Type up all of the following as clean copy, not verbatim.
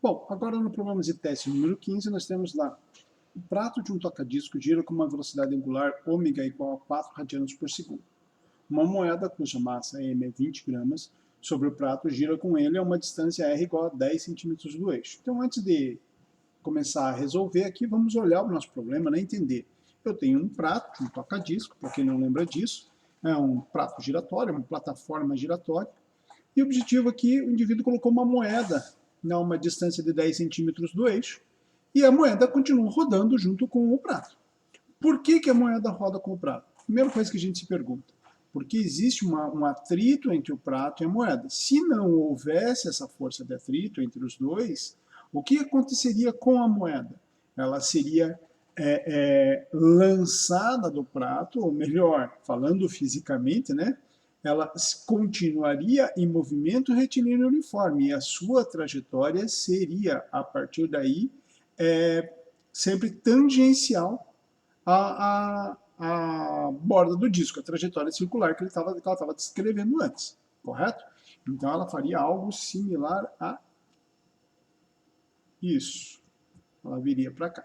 Bom, agora no problema de teste número 15, nós temos lá o prato de um toca-disco gira com uma velocidade angular ômega igual a 4 radianos por segundo. Uma moeda cuja massa m é 20 gramas sobre o prato gira com ele a uma distância r igual a 10 centímetros do eixo. Então, antes de começar a resolver aqui, vamos olhar o nosso problema, né, entender. Eu tenho um prato, um toca-disco, para quem não lembra disso, é um prato giratório, uma plataforma giratória, e o objetivo aqui, o indivíduo colocou uma moeda a uma distância de 10 centímetros do eixo, e a moeda continua rodando junto com o prato. Por que a moeda roda com o prato? Primeira coisa que a gente se pergunta, porque existe um atrito entre o prato e a moeda. Se não houvesse essa força de atrito entre os dois, o que aconteceria com a moeda? Ela seria lançada do prato, ou melhor, falando fisicamente, né? Ela continuaria em movimento retilíneo uniforme, e a sua trajetória seria, a partir daí, sempre tangencial à borda do disco, a trajetória circular que ela estava descrevendo antes, correto? Então, ela faria algo similar a isso. Ela viria para cá.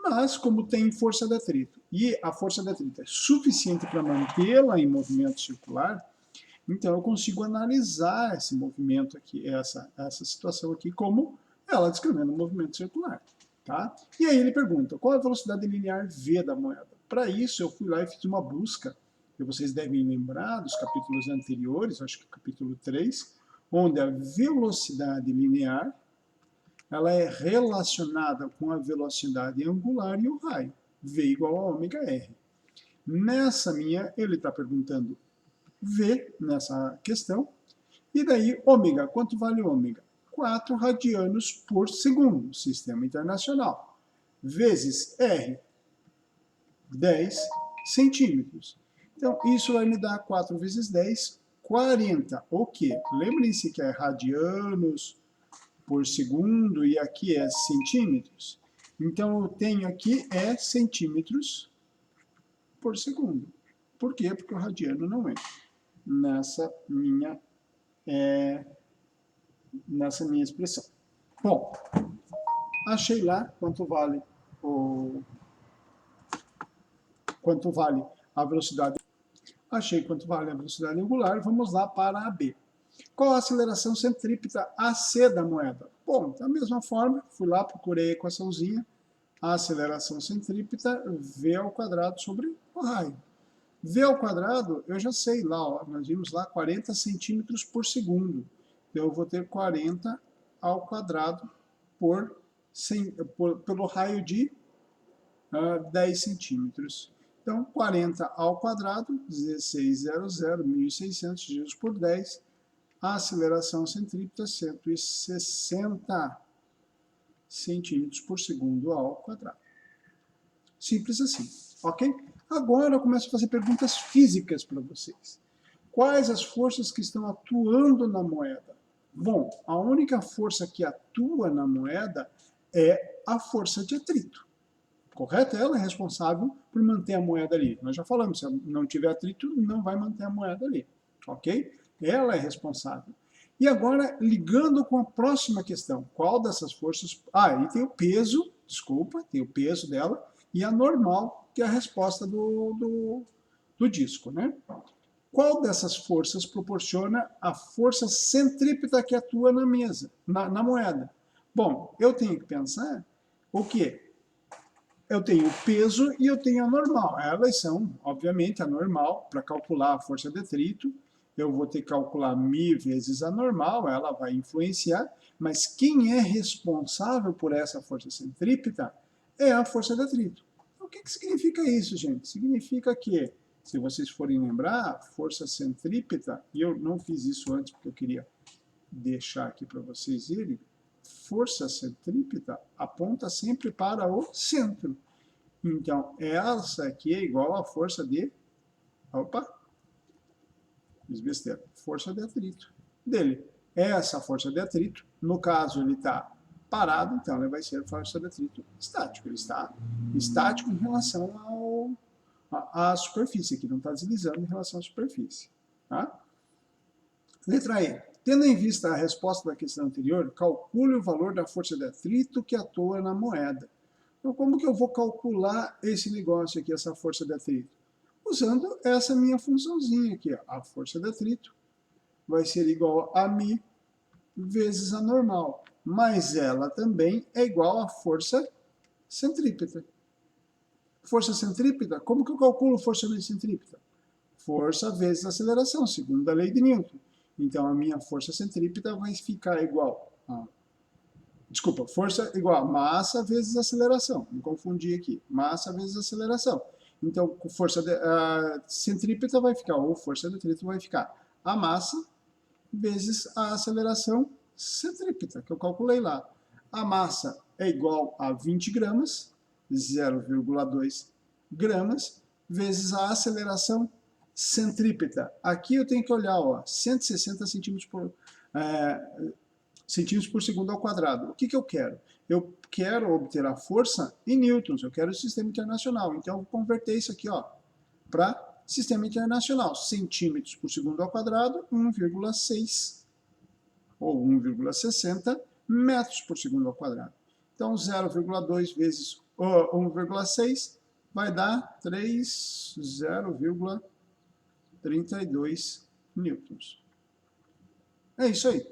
Mas, como tem força de atrito, e a força de atrito é suficiente para mantê-la em movimento circular, então eu consigo analisar esse movimento aqui, essa situação aqui, como ela descrevendo um movimento circular. Tá? E aí ele pergunta, qual é a velocidade linear v da moeda? Para isso eu fui lá e fiz uma busca, que vocês devem lembrar dos capítulos anteriores, acho que capítulo 3, onde a velocidade linear ela é relacionada com a velocidade angular e o raio, v igual a ômega r. Nessa minha, ele está perguntando v nessa questão, e daí ômega, quanto vale ômega? 4 radianos por segundo, sistema internacional, vezes r, 10 centímetros. Então, isso vai me dar 4 vezes 10, 40. O quê? Lembrem-se que é radianos por segundo e aqui é centímetros. Então, eu tenho aqui centímetros por segundo. Por quê? Porque o radiano não entra nessa minha expressão. Bom, achei lá quanto vale a velocidade. Achei quanto vale a velocidade angular. Vamos lá para a B. Qual a aceleração centrípeta AC da moeda? Bom, da mesma forma, fui lá, procurei a equaçãozinha. A aceleração centrípeta V ao quadrado sobre o raio. V ao quadrado, eu já sei lá, ó, nós vimos lá 40 centímetros por segundo. Então, eu vou ter 40 ao quadrado pelo raio de 10 centímetros. Então, 40 ao quadrado, 1600, 1.600 divididos por 10, a aceleração centrípeta 160 centímetros por segundo ao quadrado. Simples assim, ok? Agora eu começo a fazer perguntas físicas para vocês. Quais as forças que estão atuando na moeda? Bom, a única força que atua na moeda é a força de atrito. Correto? Ela é responsável por manter a moeda ali. Nós já falamos, se não tiver atrito, não vai manter a moeda ali. Ok? Ela é responsável. E agora, ligando com a próxima questão. Qual dessas forças... e tem o peso, desculpa, tem o peso dela, e a normal, que é a resposta do disco, né? Qual dessas forças proporciona a força centrípeta que atua na mesa, na moeda? Bom, eu tenho que pensar o quê? Eu tenho o peso e eu tenho a normal. Elas são, obviamente, a normal, para calcular a força de atrito, eu vou ter que calcular μ vezes a normal, ela vai influenciar, mas quem é responsável por essa força centrípeta é a força de atrito. Então, o que significa isso, gente? Significa que, se vocês forem lembrar, força centrípeta, e eu não fiz isso antes porque eu queria deixar aqui para vocês verem, força centrípeta aponta sempre para o centro. Então, essa aqui é igual à força de... fiz besteira. Força de atrito dele. Essa força de atrito, no caso, ele está parado, então ele vai ser força de atrito estático. Ele está estático em relação à superfície, que não está deslizando em relação à superfície. Tá? Letra E. Tendo em vista a resposta da questão anterior, calcule o valor da força de atrito que atua na moeda. Então, como que eu vou calcular esse negócio aqui, essa força de atrito? Usando essa minha funçãozinha aqui, ó. A força de atrito vai ser igual a μ vezes a normal, mas ela também é igual à força centrípeta. Força centrípeta, como que eu calculo força centrípeta? Força vezes aceleração, segundo a lei de Newton. Então, a minha força centrípeta vai ficar igual a... Desculpa, força igual a massa vezes aceleração. Me confundi aqui. Massa vezes aceleração. Então, força centrípeta vai ficar, ou força de atrito vai ficar a massa vezes a aceleração centrípeta, que eu calculei lá. A massa é igual a 20 gramas, 0,2 gramas, vezes a aceleração centrípeta. Aqui eu tenho que olhar, ó, 160 centímetros por segundo ao quadrado. O que eu quero? Eu quero obter a força em newtons, eu quero o sistema internacional. Então, eu vou converter isso aqui para sistema internacional. Centímetros por segundo ao quadrado, 1,6 ou 1,60 metros por segundo ao quadrado. Então, 0,2 vezes 1,6 vai dar 0,32 newtons. É isso aí.